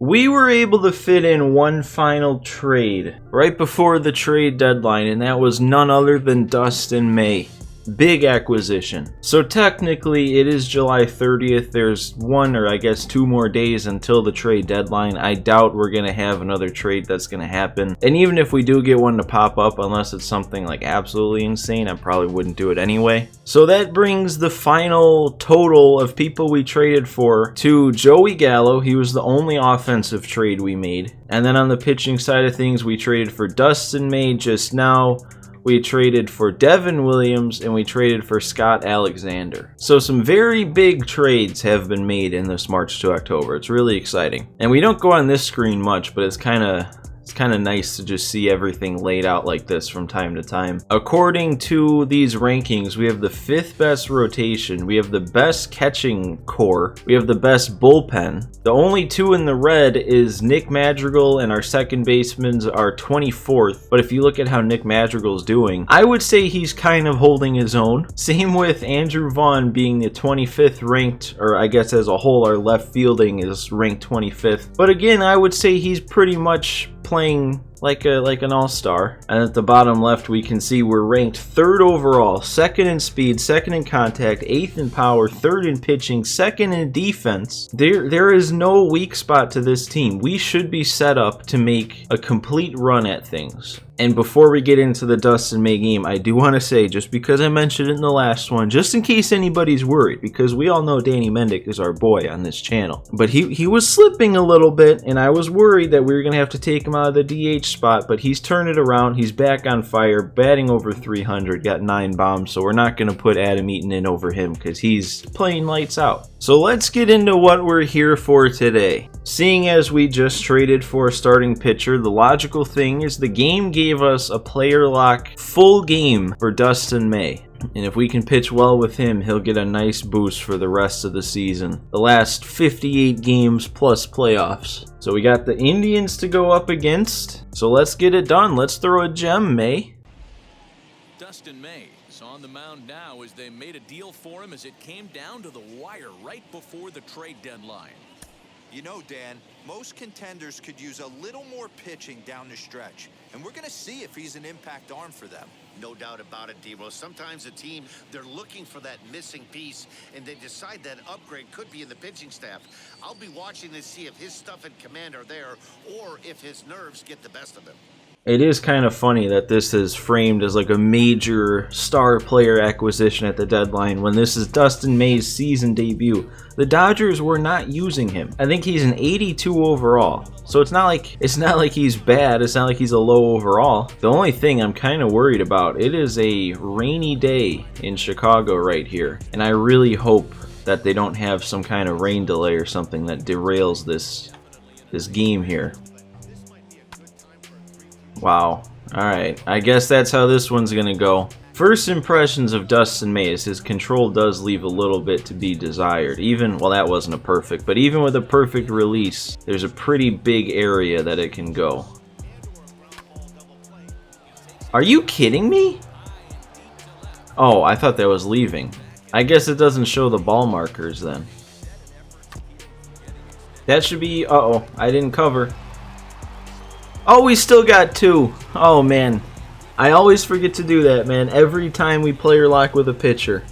We were able to fit in one final trade right before the trade deadline, and that was none other than Dustin May. Big acquisition. So technically it is July 30th. There's one or I guess 2 more days until the trade deadline. I doubt we're gonna have another trade that's gonna happen. And even if we do get one to pop up, unless it's something like absolutely insane, I probably wouldn't do it anyway. So that brings the final total of people we traded for to Joey Gallo. He was the only offensive trade we made. And then on the pitching side of things, we traded for Dustin May just now. We traded for Devin Williams, and we traded for Scott Alexander. So some very big trades have been made in this March to October. It's really exciting. And we don't go on this screen much, but it's kind of nice to just see everything laid out like this from time to time. According to these rankings, we have the 5th best rotation, we have the best catching core, we have the best bullpen. The only 2 in the red is Nick Madrigal, and our second basemen are 24th. But if you look at how Nick Madrigal's doing, I would say he's kind of holding his own. Same with Andrew Vaughn being the 25th ranked, or I guess as a whole our left fielding is ranked 25th. But again, I would say he's pretty much playing like an all-star. And at the bottom left we can see we're ranked 3rd overall, 2nd in speed, 2nd in contact, 8th in power, 3rd in pitching, 2nd in defense. There is no weak spot to this team. We should be set up to make a complete run at things. And before we get into the Dustin May game, I do want to say, just because I mentioned it in the last one, just in case anybody's worried, because we all know Danny Mendick is our boy on this channel. But he was slipping a little bit, and I was worried that we were going to have to take him out of the DH spot, but he's turned it around. He's back on fire, batting over 300, got 9 bombs, so we're not going to put Adam Eaton in over him because he's playing lights out. So let's get into what we're here for today. Seeing as we just traded for a starting pitcher, the logical thing is the game gave us a player lock full game for Dustin May. And if we can pitch well with him, he'll get a nice boost for the rest of the season. The last 58 games plus playoffs. So we got the Indians to go up against. So let's get it done. Let's throw a gem, May. Dustin May is on the mound now as they made a deal for him as it came down to the wire right before the trade deadline. You know, Dan, most contenders could use a little more pitching down the stretch, and we're going to see if he's an impact arm for them. No doubt about it, Devo. Sometimes a team, they're looking for that missing piece, and they decide that upgrade could be in the pitching staff. I'll be watching to see if his stuff and command are there, or if his nerves get the best of him. It is kind of funny that this is framed as like a major star player acquisition at the deadline when this is Dustin May's season debut. The Dodgers were not using him. I think he's an 82 overall. So it's not like he's bad. It's not like he's a low overall. The only thing I'm kind of worried about, it is a rainy day in Chicago right here. And I really hope that they don't have some kind of rain delay or something that derails this game here. Wow. Alright, I guess that's how this one's gonna go. First impressions of Dustin May is his control does leave a little bit to be desired. Even, well, that wasn't a perfect, but even with a perfect release, there's a pretty big area that it can go. Are you kidding me? Oh, I thought that was leaving. I guess it doesn't show the ball markers then. That should be, uh-oh, I didn't cover. Oh, we still got 2. Oh, man. I always forget to do that, man. Every time we player lock with a pitcher.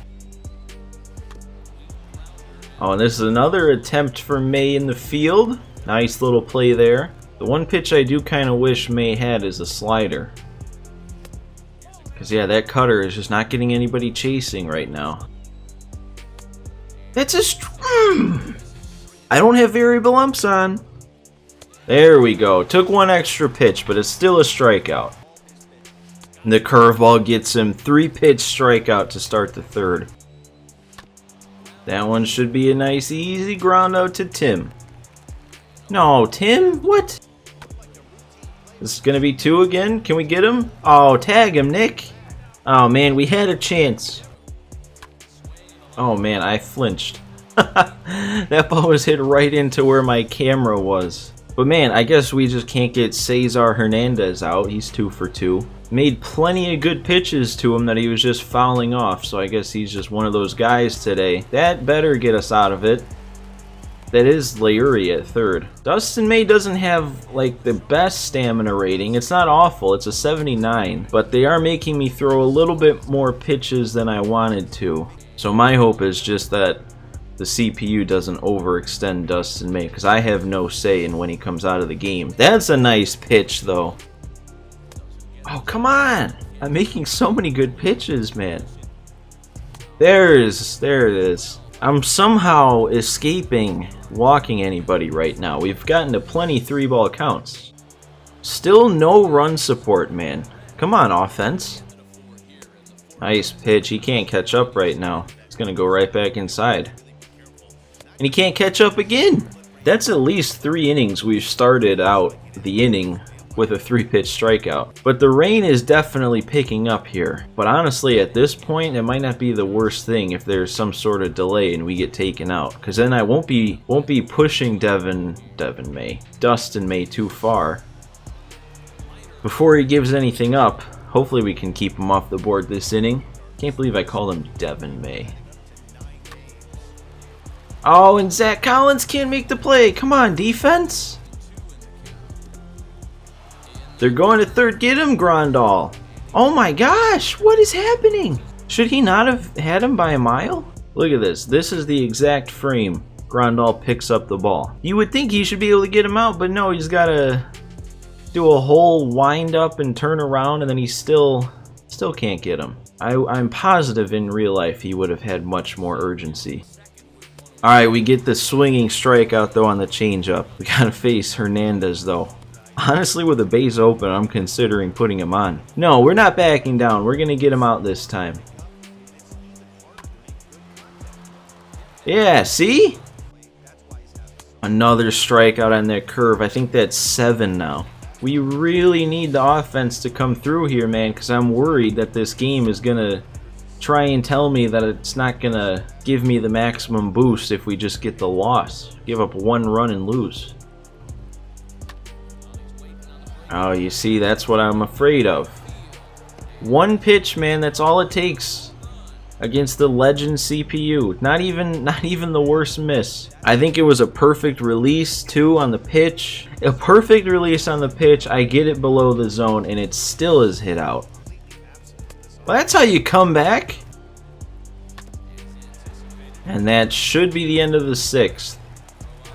Oh, and this is another attempt for May in the field. Nice little play there. The one pitch I do kind of wish May had is a slider. Because, yeah, that cutter is just not getting anybody chasing right now. That's a... I don't have variable umps on. There we go. Took one extra pitch, but it's still a strikeout. And the curveball gets him 3-pitch strikeout to start the 3rd. That one should be a nice, easy ground out to Tim. No, Tim? What? This is going to be 2 again. Can we get him? Oh, tag him, Nick. Oh, man, we had a chance. Oh, man, I flinched. That ball was hit right into where my camera was. But man, I guess we just can't get Cesar Hernandez out. He's 2 for 2. Made plenty of good pitches to him that he was just fouling off. So I guess he's just one of those guys today. That better get us out of it. That is Leury at third. Dustin May doesn't have like the best stamina rating. It's not awful. It's a 79, but they are making me throw a little bit more pitches than I wanted to. So my hope is just that the CPU doesn't overextend Dustin May, because I have no say in when he comes out of the game. That's a nice pitch though. Oh, come on. I'm making so many good pitches, man. There it is. I'm somehow escaping walking anybody right now. We've gotten to plenty 3-ball counts. Still no run support, man. Come on, offense. Nice pitch. He can't catch up right now. It's going to go right back inside. And he can't catch up again. That's at least 3 innings we've started out the inning with a 3-pitch strikeout. But the rain is definitely picking up here. But honestly, at this point, it might not be the worst thing if there's some sort of delay and we get taken out. Because then I won't be pushing Dustin May too far before he gives anything up. Hopefully we can keep him off the board this inning. Can't believe I called him Devin May. Oh, and Zach Collins can't make the play. Come on, defense. They're going to third. Get him, Grandal. Oh my gosh, what is happening? Should he not have had him by a mile? Look at this. This is the exact frame Grandal picks up the ball. You would think he should be able to get him out, but no, he's got to do a whole wind up and turn around, and then he still can't get him. I'm positive in real life he would have had much more urgency. Alright, we get the swinging strikeout though on the changeup. We gotta face Hernandez though. Honestly, with the base open, I'm considering putting him on. No, we're not backing down. We're gonna get him out this time. Yeah, see? Another strikeout on that curve. I think that's 7 now. We really need the offense to come through here, man, because I'm worried that this game is gonna try and tell me that it's not gonna give me the maximum boost if we just get the loss. Give up 1 run and lose. Oh, you see, that's what I'm afraid of. 1 pitch, man, that's all it takes against the legend CPU. Not even the worst miss. I think it was a perfect release too on the pitch. A perfect release on the pitch. I get it below the zone and it still is hit out. Well, that's how you come back. And that should be the end of the 6th.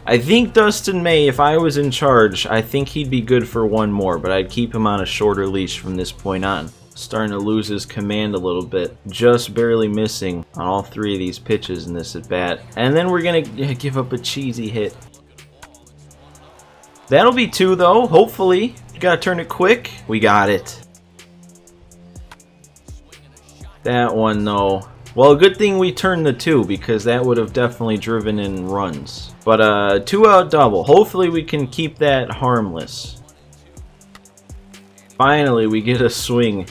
I think Dustin May, if I was in charge, I think he'd be good for 1 more, but I'd keep him on a shorter leash from this point on. Starting to lose his command a little bit. Just barely missing on all 3 of these pitches in this at-bat. And then we're going to give up a cheesy hit. That'll be 2, though, hopefully. You got to turn it quick. We got it. That one, though. Well, good thing we turned the 2, because that would have definitely driven in runs. But 2-out double. Hopefully we can keep that harmless. Finally, we get a swing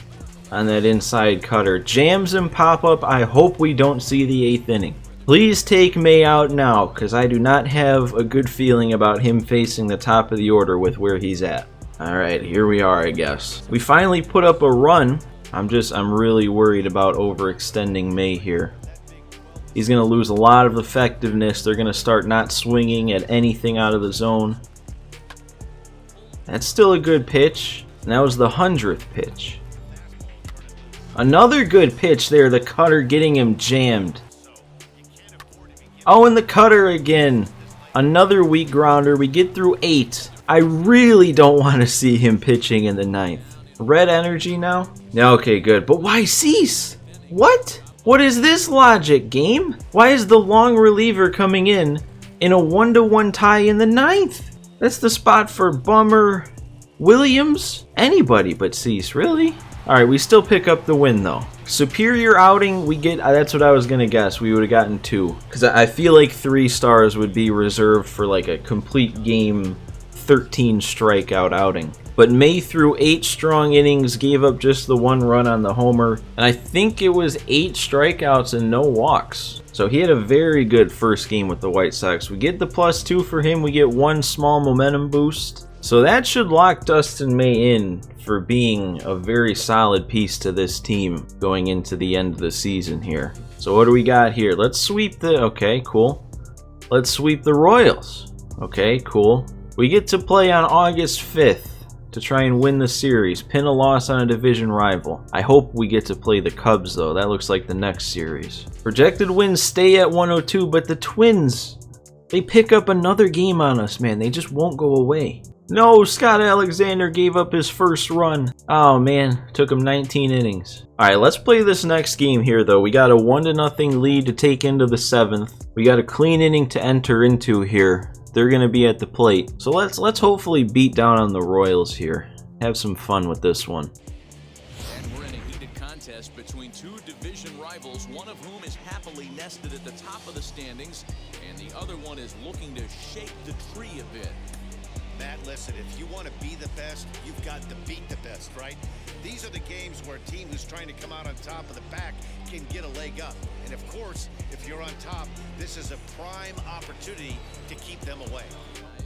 on that inside cutter. Jams and pop-up. I hope we don't see the 8th inning. Please take May out now, because I do not have a good feeling about him facing the top of the order with where he's at. Alright, here we are, I guess. We finally put up a run. I'm really worried about overextending May here. He's going to lose a lot of effectiveness. They're going to start not swinging at anything out of the zone. That's still a good pitch. And that was the 100th pitch. Another good pitch there, the cutter getting him jammed. Oh, and the cutter again. Another weak grounder. We get through 8. I really don't want to see him pitching in the 9th. Red energy now? Okay, good. But why cease? What? What is this logic, game? Why is the long reliever coming in a 1-1 tie in the 9th? That's the spot for Bummer, Williams, anybody but Cease, really? Alright, we still pick up the win, though. Superior outing, we get, that's what I was going to guess. We would have gotten 2. Because I feel like 3 stars would be reserved for like a complete game 13 strikeout outing. But May threw 8 strong innings, gave up just the 1 run on the homer, and I think it was 8 strikeouts and no walks. So he had a very good first game with the White Sox. We get the +2 for him, we get 1 small momentum boost. So that should lock Dustin May in for being a very solid piece to this team going into the end of the season here. So what do we got here? Let's sweep the, okay, cool. Let's sweep the Royals. Okay, cool. We get to play on August 5th to try and win the series. Pin a loss on a division rival. I hope we get to play the Cubs, though. That looks like the next series. Projected wins stay at 102, but the Twins, they pick up another game on us, man. They just won't go away. No, Scott Alexander gave up his first run. Oh, man. Took him 19 innings. All right, let's play this next game here, though. We got a 1-0 lead to take into the 7th. We got a clean inning to enter into here. They're going to be at the plate. So let's hopefully beat down on the Royals here. Have some fun with this one. And we're in a heated contest between two division rivals, one of whom is happily nested at the top of the standings, and the other one is looking to shake the tree a bit. Matt, listen, if you want to be the best, you've got to beat the best, right? These are the games where a team who's trying to come out on top of the pack can get a leg up. And of course, if you're on top, this is a prime opportunity to keep them away.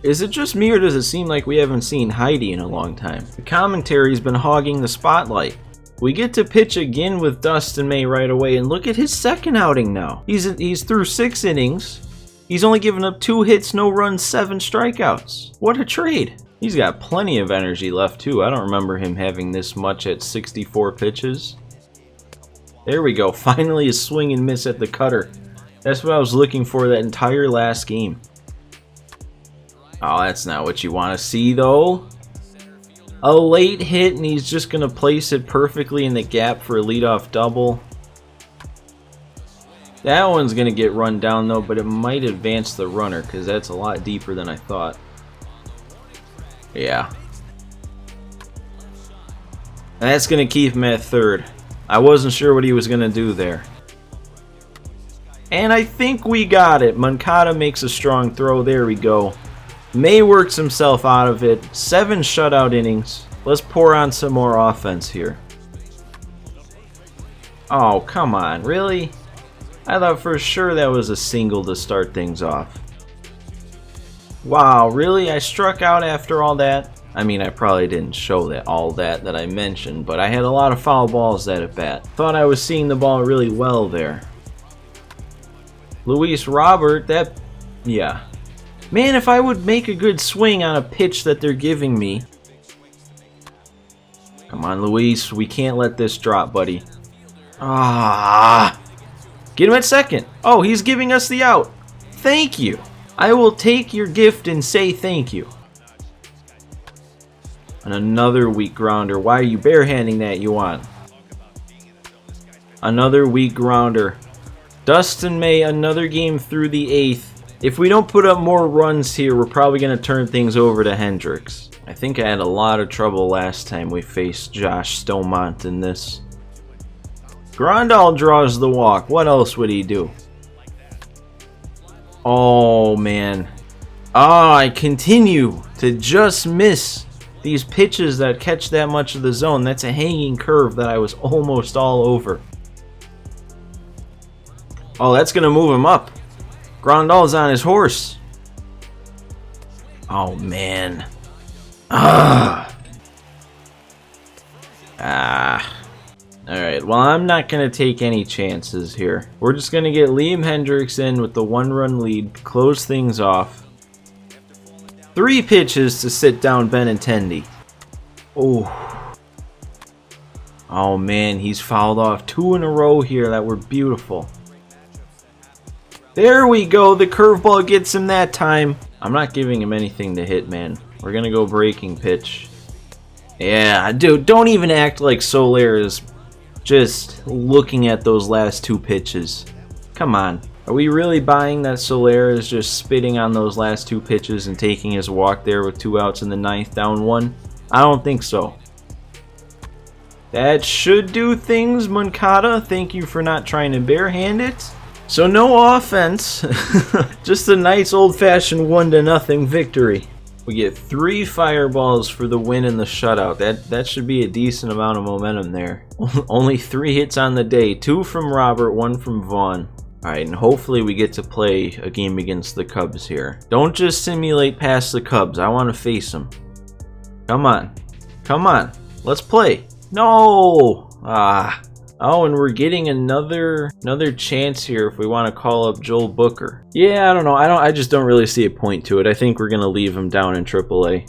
Is it just me, or does it seem like we haven't seen Heidi in a long time? The commentary's been hogging the spotlight. We get to pitch again with Dustin May right away, and look at his second outing now. He's through 6 innings. He's only given up 2 hits, no runs, 7 strikeouts. What a trade. He's got plenty of energy left too. I don't remember him having this much at 64 pitches. There we go. Finally a swing and miss at the cutter. That's what I was looking for that entire last game. Oh, that's not what you want to see though. A late hit, and he's just going to place it perfectly in the gap for a leadoff double. That one's going to get run down though, but it might advance the runner because that's a lot deeper than I thought. Yeah. That's going to keep him at third. I wasn't sure what he was going to do there. And I think we got it. Moncada makes a strong throw. There we go. May works himself out of it. 7 shutout innings. Let's pour on some more offense here. Oh, come on. Really? I thought for sure that was a single to start things off. Wow, really? I struck out after all that? I mean, I probably didn't show that all that I mentioned, but I had a lot of foul balls that at bat. Thought I was seeing the ball really well there. Luis Robert, yeah. Man, if I would make a good swing on a pitch that they're giving me. Come on, Luis, we can't let this drop, buddy. Ah. Get him at second. Oh, he's giving us the out. Thank you. I will take your gift and say thank you. And another weak grounder. Why are you barehanding that, you want? Another weak grounder. Dustin May, another game through the 8th. If we don't put up more runs here, we're probably going to turn things over to Hendricks. I think I had a lot of trouble last time we faced Josh Stomont in this. Grandal draws the walk. What else would he do? Oh, man. I continue to just miss these pitches that catch that much of the zone. That's a hanging curve that I was almost all over. Oh, that's going to move him up. Grandal's on his horse. Oh, man. Alright, well, I'm not going to take any chances here. We're just going to get Liam Hendricks in with the 1-run lead, close things off. 3 pitches to sit down Benintendi. Oh. Oh, man, he's fouled off 2 in a row here that were beautiful. There we go, the curveball gets him that time. I'm not giving him anything to hit, man. We're going to go breaking pitch. Yeah, dude, don't even act like Soler is just looking at those last 2 pitches. Come on. Are we really buying that Soler is just spitting on those last 2 pitches and taking his walk there with 2 outs in the 9th, down 1? I don't think so. That should do things, Moncada. Thank you for not trying to barehand it. So no offense. Just a nice old-fashioned 1-0 victory. We get 3 fireballs for the win in the shutout. That should be a decent amount of momentum there. Only 3 hits on the day. 2 from Robert, 1 from Vaughn. Alright, and hopefully we get to play a game against the Cubs here. Don't just simulate past the Cubs. I want to face them. Come on. Come on. Let's play. No! Oh, and we're getting another chance here if we want to call up Joel Booker. Yeah, I don't know. I just don't really see a point to it. I think we're gonna leave him down in AAA.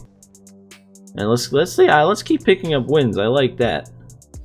And let's keep picking up wins. I like that.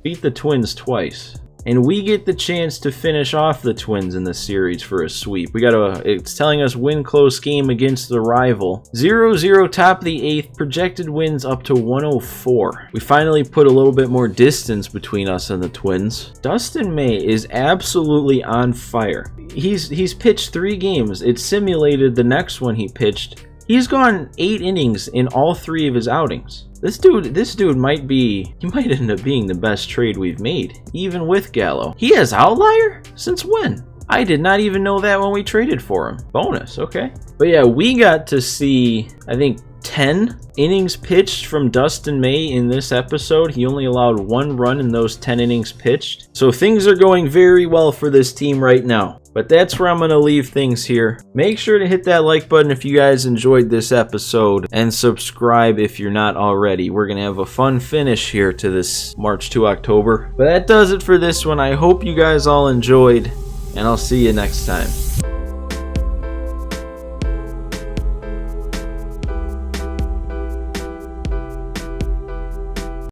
Beat the Twins twice. And we get the chance to finish off the Twins in this series for a sweep. It's telling us win close game against the rival. 0-0 top of the 8th, projected wins up to 104. We finally put a little bit more distance between us and the Twins. Dustin May is absolutely on fire. He's pitched 3 games. It simulated the next one he pitched. He's gone 8 innings in all 3 of his outings. This dude might end up being the best trade we've made, even with Gallo. He has outlier? Since when? I did not even know that when we traded for him. Bonus, okay. But yeah, we got to see, I think, 10 innings pitched from Dustin May in this episode. He only allowed 1 run in those 10 innings pitched. So things are going very well for this team right now. But that's where I'm going to leave things here. Make sure to hit that like button if you guys enjoyed this episode, and subscribe if you're not already. We're going to have a fun finish here to this March to October. But that does it for this one. I hope you guys all enjoyed, and I'll see you next time.